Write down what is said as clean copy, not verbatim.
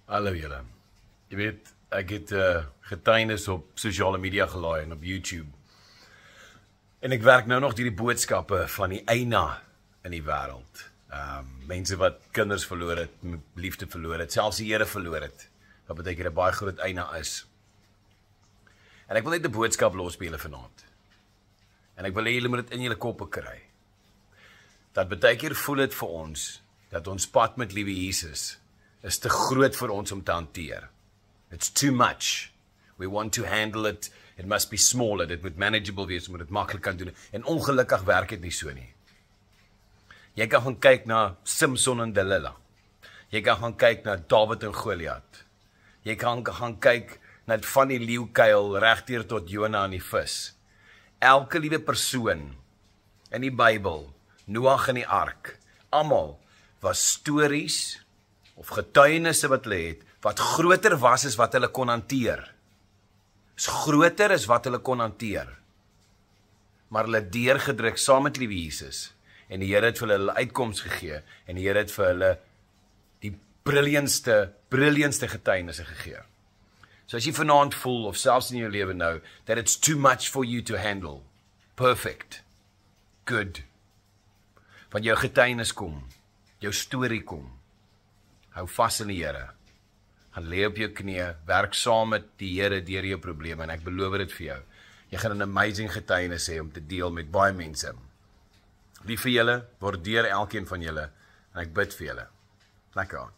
Hallo julle. Jy weet, ek het getuienis op sosiale media gelaai en op YouTube. En ek werk nou nog deur die boodskappe van die eina in die wêreld. Mense wat kinders verloor het, liefde verloor het, selfs die Here verloor het. Wat beteken 'n baie groot eina is. En ek wil net 'n boodskap los by julle vanaand. En ek wil hê julle moet dit in julle koppe kry. Dat baie keer voel dit vir ons dat ons pad met liewe Jesus is te groot vir ons om te hanteer. It's too much. We want to handle it. It must be smaller. Dit moet manageable wees, moet dit maklik kan doen. En ongelukkig werk dit nie so nie. Jy kan gaan kyk na Samson en Delilah. Jy kan gaan kyk na Dawid en Goliat. Jy kan gaan kyk na van die leeukuil regdeur tot Jona en die vis. Elke liewe persoon in die Bybel, Noag in die ark, almal was stories of getuienisse wat hulle het, wat groter was as wat hulle kon hanteer. Is groter as wat hulle kon hanteer. Maar hulle het deurgedruk saam met liewe Jesus. En die Here het vir hulle uitkoms gegee. En die Here het vir hulle die brilliantste getuienisse gegee. So as jy vanaand voel, of selfs in jou lewe nou, that it's too much for you to handle. Perfect. Good. Want jou getuienis kom. Jou storie kom. Hou vas in die Here. Gaan lê op jou knieë, werk saam met die Here deur jou probleme en ek beloof dit vir jou. Jy gaan 'n amazing getuienis hê om te deel met baie mense. Lief vir julle, waardeer elkeen van julle en ek bid vir julle. Lekker aan.